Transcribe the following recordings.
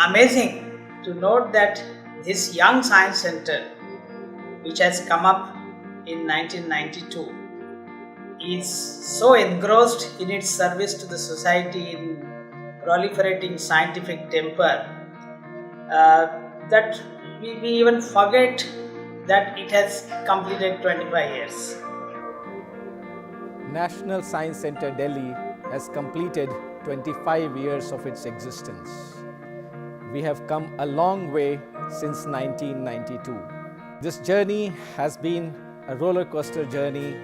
amazing to note that this young science center, which has come up in 1992, is so engrossed in its service to the society in proliferating scientific temper that we even forget that it has completed 25 years. National Science Centre Delhi has completed 25 years of its existence. We have come a long way since 1992. This journey has been a roller coaster journey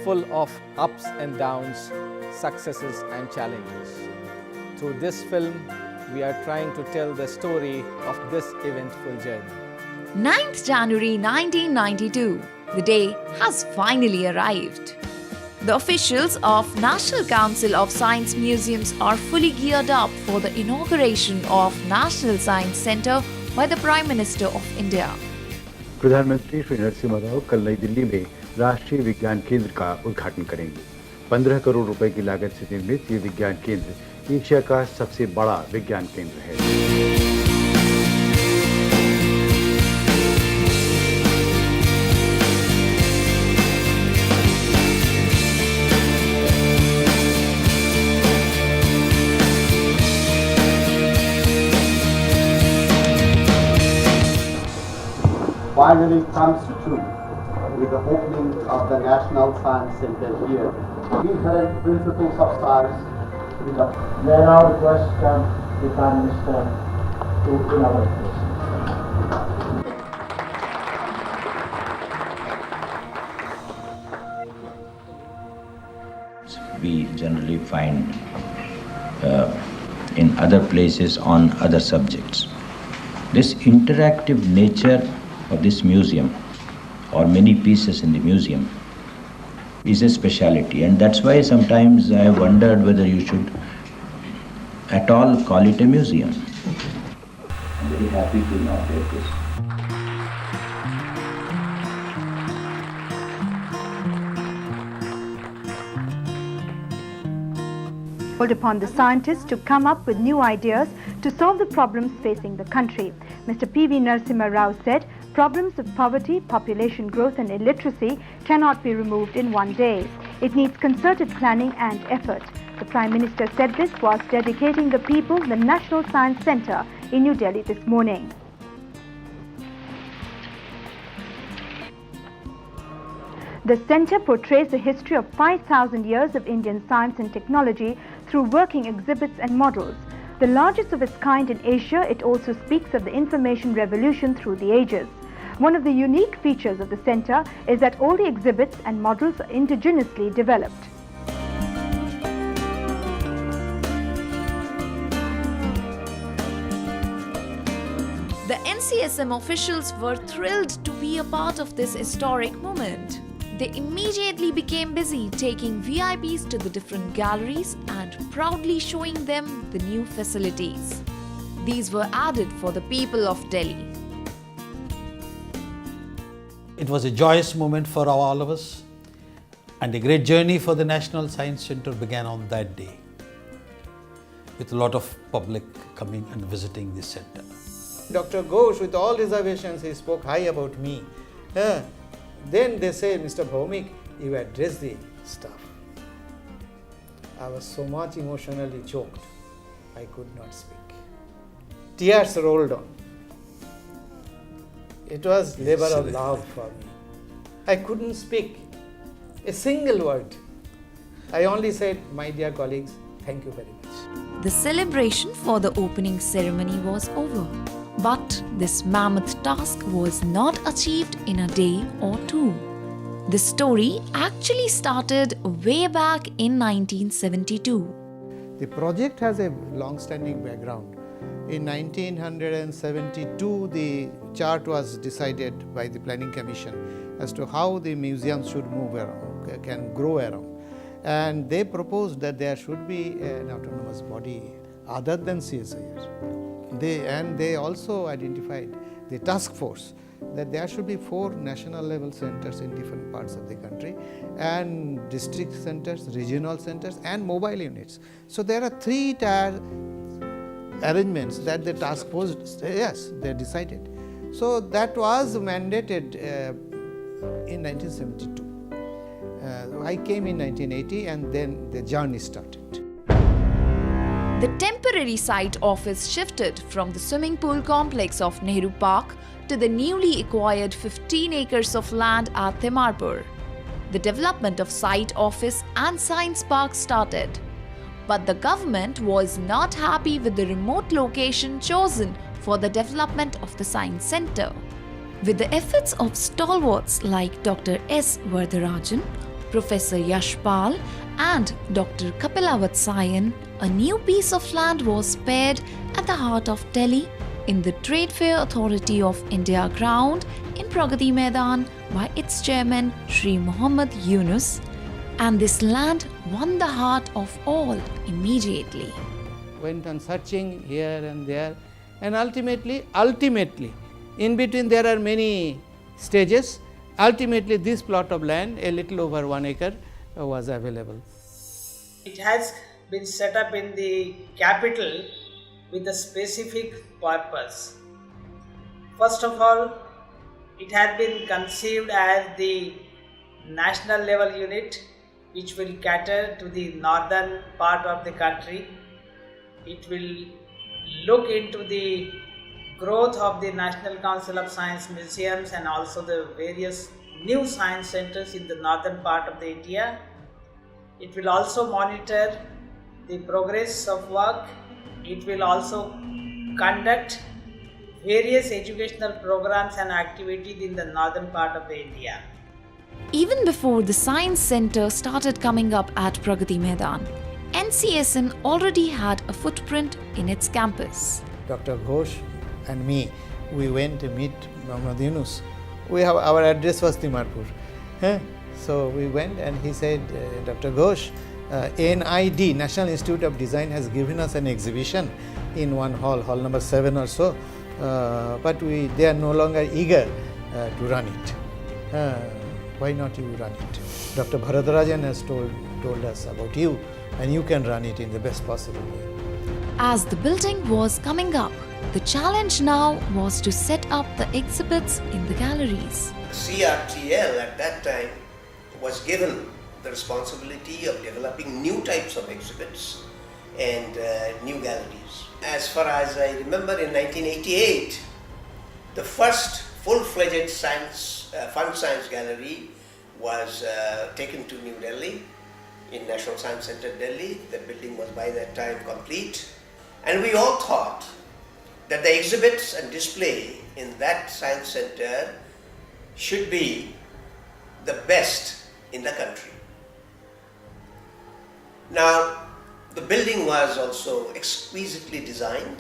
full of ups and downs, successes and challenges. Through this film, we are trying to tell the story of this eventful journey. 9th January 1992, the day has finally arrived. The officials of National Council of Science Museums are fully geared up for the inauguration of National Science Centre by the Prime Minister of India. प्रधानमंत्री श्री नरसिम्हा राव कल नई दिल्ली में राष्ट्रीय विज्ञान केंद्र का उद्घाटन करेंगे। 15 करोड़ रुपए की लागत से निर्मित ये विज्ञान केंद्र एशिया का सबसे बड़ा विज्ञान केंद्र है। Finally comes true with the opening of the National Science Centre here. Inherent principles of science. May I now request the Prime Minister to inaugurate this. We generally find in other places on other subjects. This interactive nature of this museum, or many pieces in the museum, is a speciality, and that's why sometimes I have wondered whether you should at all call it a museum. I'm very happy to inaugurate this. Called upon the scientists to come up with new ideas to solve the problems facing the country. Mr. P.V. Narasimha Rao said, problems of poverty, population growth and illiteracy cannot be removed in one day. It needs concerted planning and effort. The Prime Minister said this whilst dedicating the people the National Science Centre in New Delhi this morning. The centre portrays the history of 5,000 years of Indian science and technology through working exhibits and models. The largest of its kind in Asia, it also speaks of the information revolution through the ages. One of the unique features of the centre is that all the exhibits and models are indigenously developed. The NCSM officials were thrilled to be a part of this historic moment. They immediately became busy taking VIPs to the different galleries and proudly showing them the new facilities. These were added for the people of Delhi. It was a joyous moment for all of us, and a great journey for the National Science Centre began on that day, with a lot of public coming and visiting this centre. Dr. Ghosh, with all reservations, he spoke high about me. Then they say, Mr. Bhaumik, you addressed the staff. I was so much emotionally choked, I could not speak. Tears rolled on. It was labor of love for me. I couldn't speak a single word. I only said, my dear colleagues, thank you very much. The celebration for the opening ceremony was over. But this mammoth task was not achieved in a day or two. The story actually started way back in 1972. The project has a long-standing background. In 1972, the chart was decided by the Planning Commission as to how the museums should move around, can grow around. And they proposed that there should be an autonomous body other than CSIR. They also identified the task force that there should be 4 national level centers in different parts of the country, and district centers, regional centers and mobile units. So there are 3 tier arrangements that the task force, yes, they decided. So that was mandated in 1972. I came in 1980 and then the journey started. The temporary site office shifted from the swimming pool complex of Nehru Park to the newly acquired 15 acres of land at Thimarpur. The development of site office and science park started. But the government was not happy with the remote location chosen for the development of the science center. With the efforts of stalwarts like Dr. S. Vardarajan, Professor Yashpal and Dr. Kapilavatsayan, a new piece of land was spared at the heart of Delhi in the Trade Fair Authority of India ground in Pragati Maidan by its chairman Sri Muhammad Yunus, and this land won the heart of all immediately. Went on searching here and there, and ultimately, in between there are many stages. Ultimately, this plot of land, a little over 1 acre, was available. It has been set up in the capital with a specific purpose. First of all, it had been conceived as the national level unit which will cater to the northern part of the country. It will look into the growth of the National Council of Science Museums and also the various new science centers in the northern part of the India. It will also monitor the progress of work. It will also conduct various educational programs and activities in the northern part of the India. Even before the science center started coming up at Pragati Maidan, NCSM already had a footprint in its campus. Dr. Ghosh and me, we went to meet Muhammad Yunus. Our address was Thimarpur. So we went and he said, Dr. Ghosh, NID, National Institute of Design, has given us an exhibition in one hall number 7 or so, but they are no longer eager to run it. Why not you run it? Dr. Bharadarajan has told us about you, and you can run it in the best possible way. As the building was coming up, the challenge now was to set up the exhibits in the galleries. CRTL at that time was given the responsibility of developing new types of exhibits and new galleries. As far as I remember, in 1988, the first full-fledged fun science gallery was taken to New Delhi, in National Science Center, Delhi. The building was by that time complete. And we all thought that the exhibits and display in that science center should be the best in the country. Now, the building was also exquisitely designed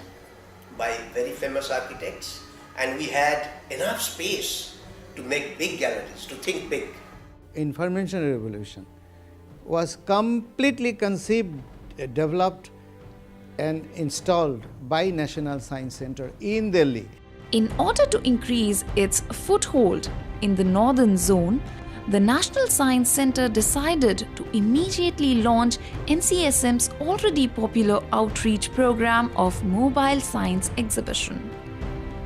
by very famous architects, and we had enough space to make big galleries, to think big. Information revolution was completely conceived, developed and installed by National Science Center in Delhi. In order to increase its foothold in the northern zone, the National Science Center decided to immediately launch NCSM's already popular outreach program of Mobile Science Exhibition.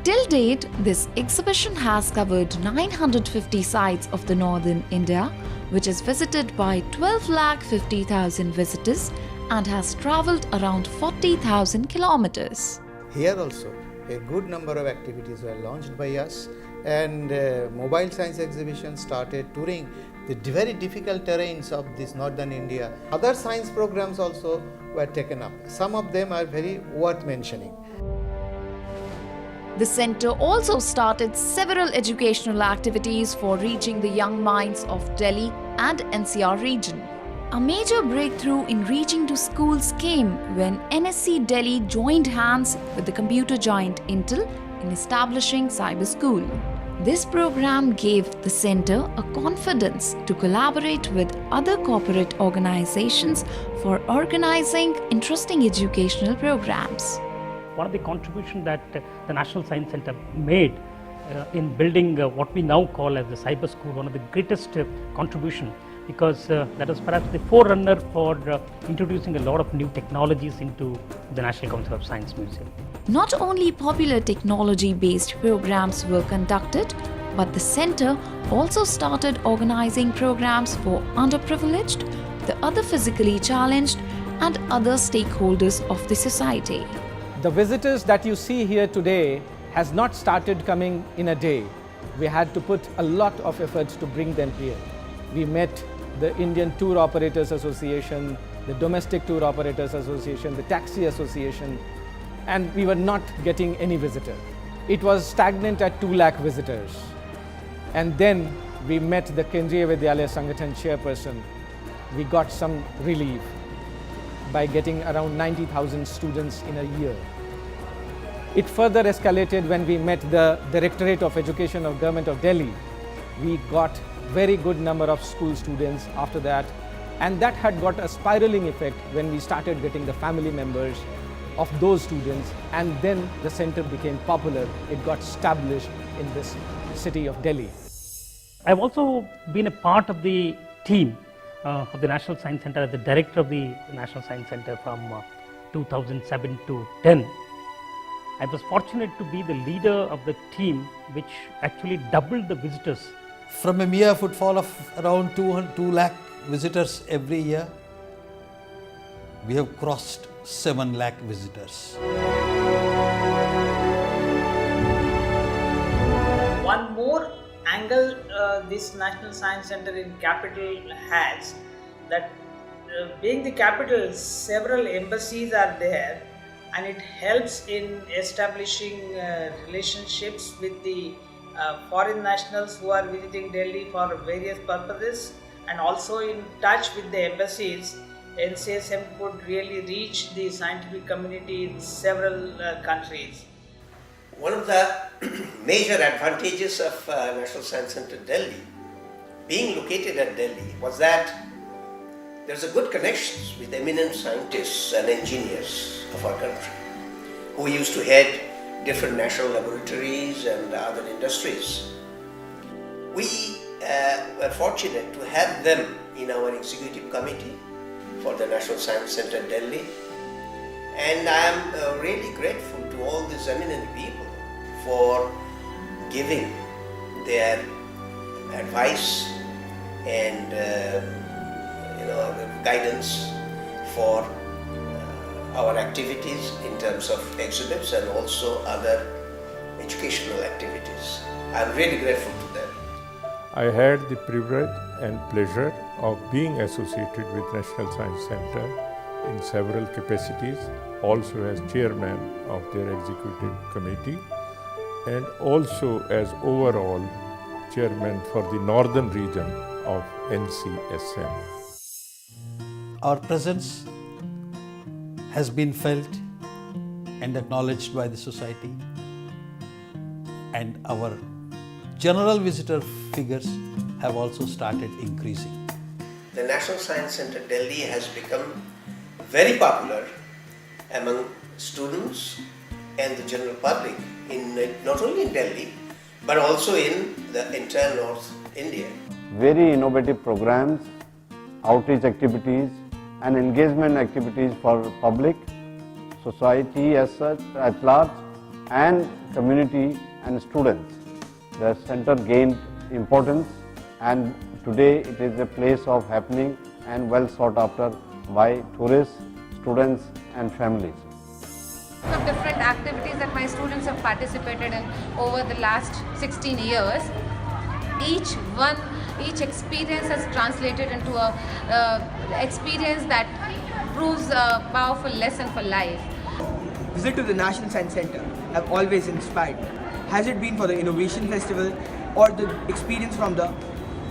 Till date, this exhibition has covered 950 sites of the northern India, which is visited by 12,50,000 visitors and has travelled around 40,000 kilometers. Here also, a good number of activities were launched by us, and Mobile Science Exhibition started touring the very difficult terrains of this northern India. Other science programs also were taken up. Some of them are very worth mentioning. The centre also started several educational activities for reaching the young minds of Delhi and NCR region. A major breakthrough in reaching to schools came when NSC Delhi joined hands with the computer giant Intel in establishing Cyber School. This program gave the centre a confidence to collaborate with other corporate organizations for organizing interesting educational programs. One of the contributions that the National Science Center made in building what we now call as the Cyber School, one of the greatest contribution because that was perhaps the forerunner for introducing a lot of new technologies into the National Council of Science Museum. Not only popular technology-based programs were conducted, but the center also started organizing programs for underprivileged, the other physically challenged, and other stakeholders of the society. The visitors that you see here today has not started coming in a day. We had to put a lot of efforts to bring them here. We met the Indian Tour Operators Association, the Domestic Tour Operators Association, the Taxi Association, and we were not getting any visitor. It was stagnant at 2 lakh visitors. And then we met the Kendriya Vidyalaya Sangathan chairperson. We got some relief by getting around 90,000 students in a year. It further escalated when we met the Directorate of Education of Government of Delhi. We got very good number of school students after that, and that had got a spiraling effect when we started getting the family members of those students, and then the center became popular. It got established in this city of Delhi. I've also been a part of the team of the National Science Center as the director of the National Science Center from 2007 to 10. I was fortunate to be the leader of the team which actually doubled the visitors. From a mere footfall of around 2 lakh visitors every year, we have crossed 7 lakh visitors. One more angle this National Science Center in capital has, that being the capital, several embassies are there, and it helps in establishing relationships with the foreign nationals who are visiting Delhi for various purposes, and also in touch with the embassies. NCSM could really reach the scientific community in several countries. One of the major advantages of National Science Center Delhi, being located at Delhi, was that there's a good connections with eminent scientists and engineers of our country who used to head different national laboratories and other industries. We were fortunate to have them in our executive committee for the National Science Center Delhi, and I am really grateful to all these eminent people for giving their advice and guidance for our activities in terms of exhibits and also other educational activities. I am really grateful to them. I had the privilege and pleasure of being associated with National Science Center in several capacities, also as chairman of their executive committee and also as overall chairman for the northern region of NCSM. Our presence has been felt and acknowledged by the society, and our general visitor figures have also started increasing. The National Science Center Delhi has become very popular among students and the general public not only in Delhi but also in the entire North India. Very innovative programs, outreach activities and engagement activities for public, society as such, at large, and community and students. The center gained importance, and today it is a place of happening and well sought after by tourists, students and families. Of different activities that my students have participated in over the last 16 years. Each experience has translated into a experience that proves a powerful lesson for life. Visit to the National Science Center have always inspired. Has it been for the Innovation Festival or the experience from the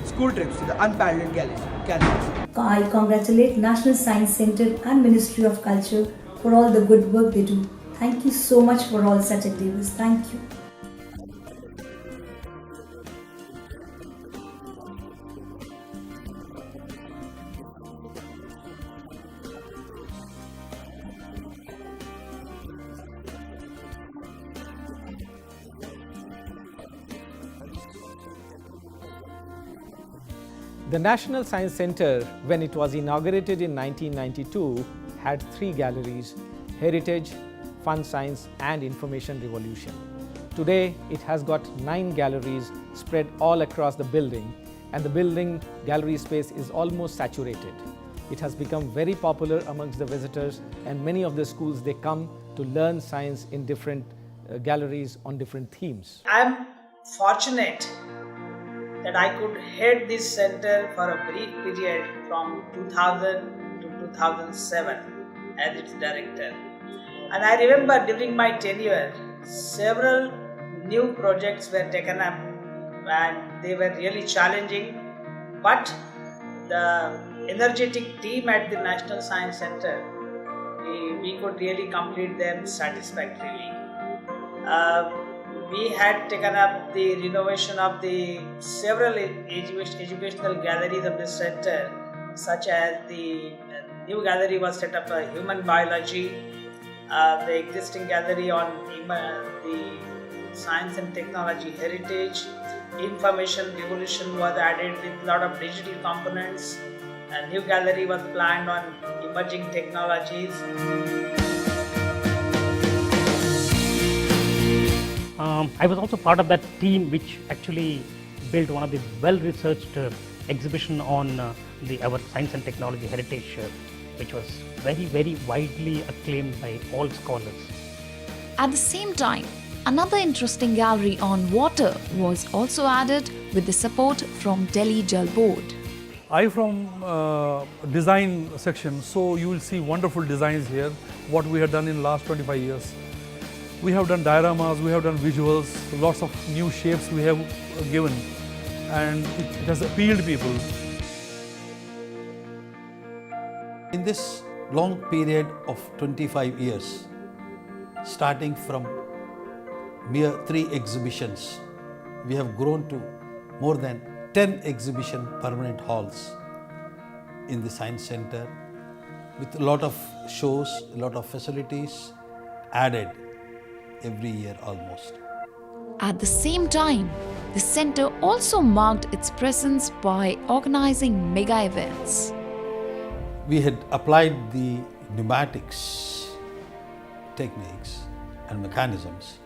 school trips to the unparalleled galleries? I congratulate National Science Center and Ministry of Culture for all the good work they do. Thank you so much for all such endeavors. Thank you. The National Science Centre, when it was inaugurated in 1992, had 3 galleries: Heritage, Fun Science and Information Revolution. Today, it has got 9 galleries spread all across the building, and the building gallery space is almost saturated. It has become very popular amongst the visitors, and many of the schools, they come to learn science in different galleries on different themes. I am fortunate that I could head this center for a brief period from 2000 to 2007 as its director. And I remember during my tenure, several new projects were taken up and they were really challenging, but the energetic team at the National Science Center, we could really complete them satisfactorily. We had taken up the renovation of the several educational galleries of the center, such as the new gallery was set up for human biology, the existing gallery on the science and technology heritage, information revolution was added with a lot of digital components, a new gallery was planned on emerging technologies. I was also part of that team which actually built one of the well-researched exhibition on our science and technology heritage, which was very widely acclaimed by all scholars. At the same time, another interesting gallery on water was also added with the support from Delhi Jal Board. I from design section, so you will see wonderful designs here, what we have done in last 25 years. We have done dioramas, we have done visuals, lots of new shapes we have given, and it has appealed people. In this long period of 25 years, starting from mere 3 exhibitions, we have grown to more than 10 exhibition permanent halls in the Science Center with a lot of shows, a lot of facilities added every year almost. At the same time, the center also marked its presence by organizing mega events. We had applied the pneumatics techniques and mechanisms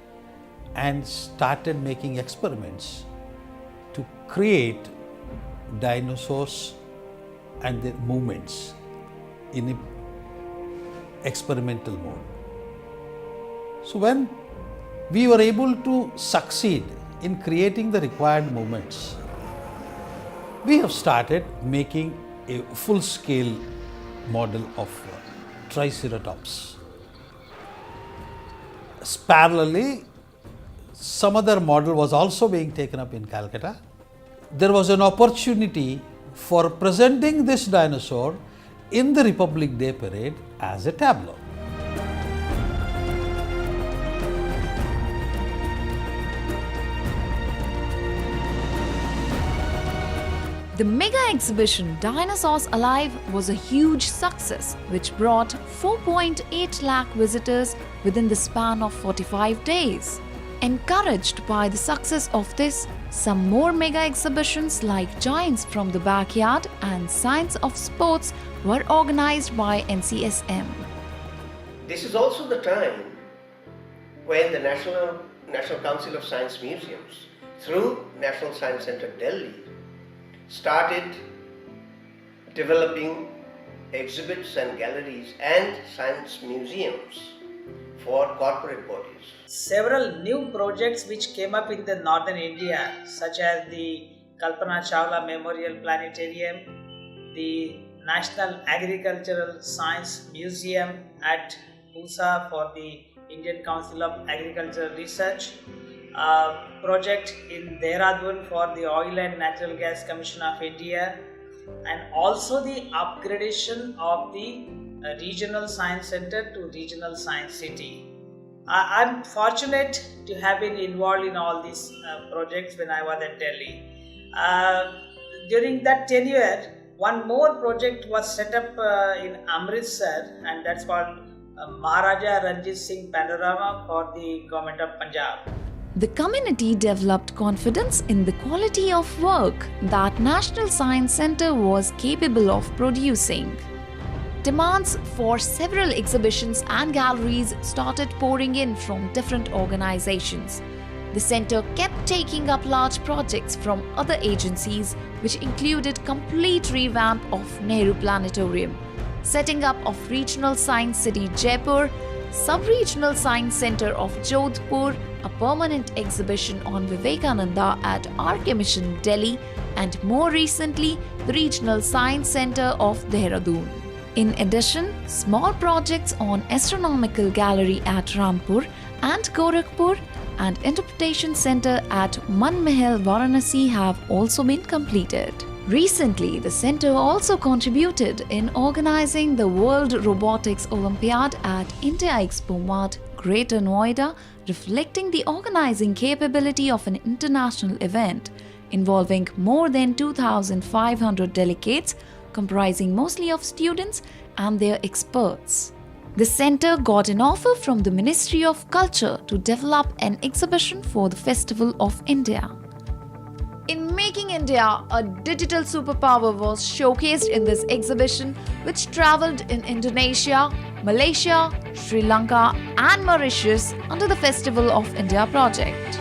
and started making experiments to create dinosaurs and their movements in an experimental mode. So when we were able to succeed in creating the required movements, we have started making a full-scale model of Triceratops. Parallelly, some other model was also being taken up in Calcutta. There was an opportunity for presenting this dinosaur in the Republic Day parade as a tableau. The mega exhibition Dinosaurs Alive was a huge success which brought 4.8 lakh visitors within the span of 45 days. Encouraged by the success of this, some more mega exhibitions like Giants from the Backyard and Science of Sports were organized by NCSM. This is also the time when the National Council of Science Museums, through National Science Centre Delhi, started developing exhibits and galleries and science museums for corporate bodies. Several new projects which came up in the northern India, such as the Kalpana Chawla Memorial Planetarium, the National Agricultural Science Museum at Pusa for the Indian Council of Agricultural Research, project in Dehradun for the Oil and Natural Gas Commission of India, and also the upgradation of the Regional Science Center to Regional Science City. I'm fortunate to have been involved in all these projects when I was at Delhi. During that tenure, one more project was set up in Amritsar, and that's called Maharaja Ranjit Singh Panorama for the Government of Punjab. The community developed confidence in the quality of work that National Science Centre was capable of producing. Demands for several exhibitions and galleries started pouring in from different organizations. The centre kept taking up large projects from other agencies, which included complete revamp of Nehru Planetarium, setting up of Regional Science City Jaipur, Sub-Regional Science Centre of Jodhpur, a permanent exhibition on Vivekananda at RK Mission, Delhi, and more recently, the Regional Science Centre of Dehradun. In addition, small projects on Astronomical Gallery at Rampur and Gorakhpur and Interpretation Centre at Manmahal, Varanasi have also been completed. Recently, the centre also contributed in organizing the World Robotics Olympiad at India Expo Mart, Greater Noida, reflecting the organizing capability of an international event involving more than 2,500 delegates, comprising mostly of students and their experts. The centre got an offer from the Ministry of Culture to develop an exhibition for the Festival of India. In Making India, a digital superpower was showcased in this exhibition, which travelled in Indonesia, Malaysia, Sri Lanka and Mauritius under the Festival of India project.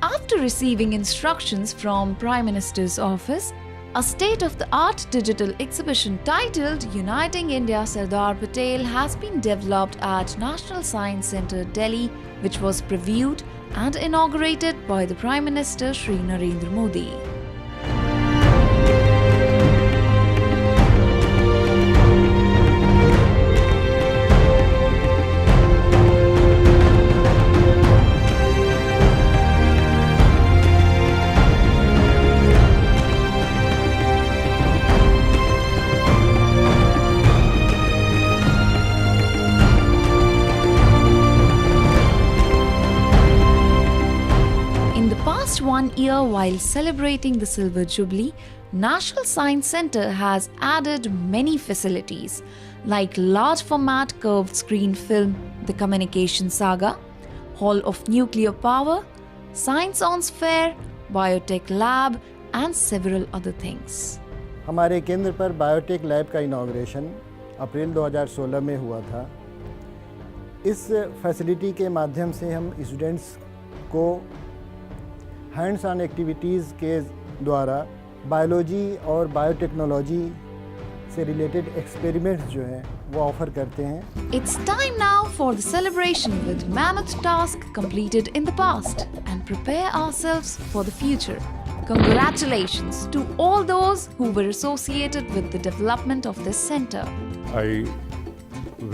After receiving instructions from Prime Minister's office, a state-of-the-art digital exhibition titled Uniting India Sardar Patel has been developed at National Science Centre, Delhi, which was previewed and inaugurated by the Prime Minister Shri Narendra Modi. Past 1 year, while celebrating the Silver Jubilee, National Science Centre has added many facilities like large format curved screen film, the Communication Saga, Hall of Nuclear Power, Science on Sphere, Biotech Lab and several other things. हमारे केंद्र पर biotech lab का inauguration अप्रैल 2016 में हुआ था। इस facility के माध्यम से हम स्टूडेंट्स को हैंड्स ऑन एक्टिविटीज़ के द्वारा बायोलॉजी और बायोटेक्नोलॉजी से रिलेटेड एक्सपेरिमेंट्स जो हैं वो ऑफर करते हैं। It's time now for the celebration with mammoth task completed in the past and prepare ourselves for the future. Congratulations to all those who were associated with the development of this centre. I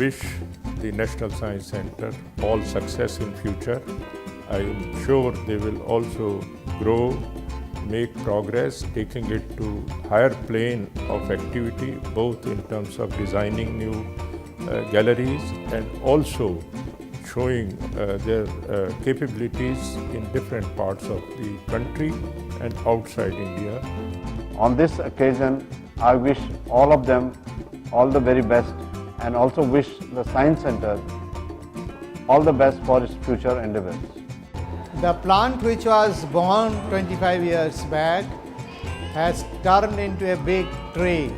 wish the National Science Centre all success in future. I am sure they will also grow, make progress, taking it to higher plane of activity, both in terms of designing new galleries and also showing their capabilities in different parts of the country and outside India. On this occasion, I wish all of them all the very best and also wish the Science Centre all the best for its future endeavours. The plant which was born 25 years back has turned into a big tree.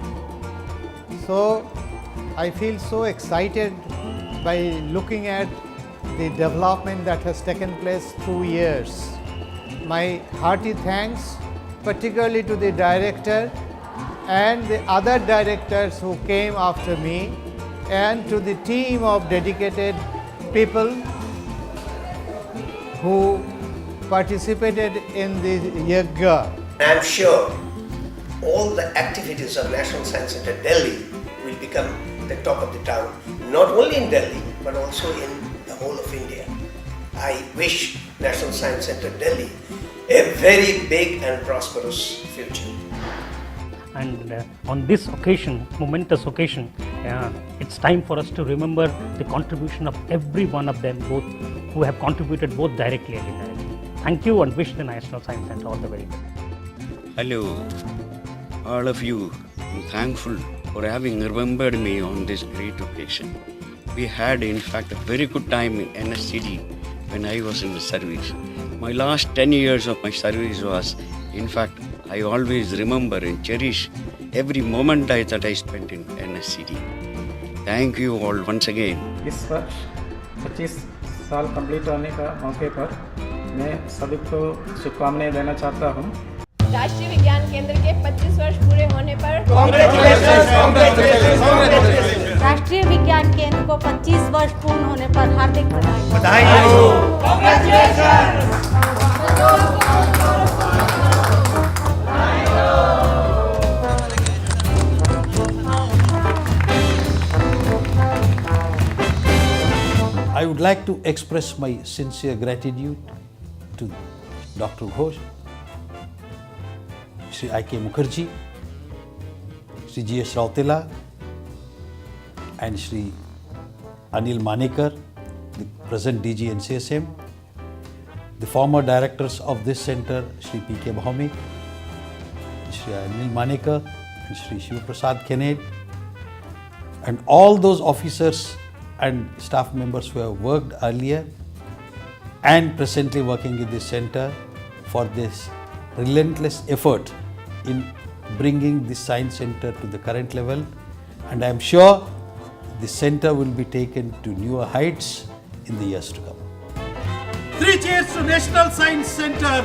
So I feel so excited by looking at the development that has taken place through years. My hearty thanks particularly to the director and the other directors who came after me and to the team of dedicated people who participated in the yagya. I am sure all the activities of National Science Centre Delhi will become the talk of the town, not only in Delhi but also in the whole of India. I wish National Science Centre Delhi a very big and prosperous future. And on this occasion, momentous occasion, it's time for us to remember the contribution of every one of them, both who have contributed both directly and indirectly. Thank you and wish the National Science Centre all the very best. Hello, all of you. I'm thankful for having remembered me on this great occasion. We had, in fact, a very good time in NSCD when I was in the service. My last 10 years of my service was, in fact, I always remember and cherish every moment that I spent in NSCD. Thank you all once again. इस वर्ष 25 साल complete होने का मौके पर मैं सभी को शुभकामनाएं देना चाहता हूं। राष्ट्रीय विज्ञान केंद्र के 25 वर्ष पूरे होने पर राष्ट्रीय विज्ञान केंद्र को 25 वर्ष पूर्ण होने पर हार्दिक बधाई। I would like to express my sincere gratitude to Dr. Ghosh, Shri I.K. Mukherjee, Shri G.S. Rautela, and Shri Anil Manekar, the present DG NCSM, the former directors of this center, Shri P.K. Bhaumik, Shri Anil Manekar, and Shri Shiv Prasad Kennedy, and all those officers and staff members who have worked earlier and presently working in this center for this relentless effort in bringing this science center to the current level, and I am sure the center will be taken to newer heights in the years to come. 3 cheers to National Science Centre!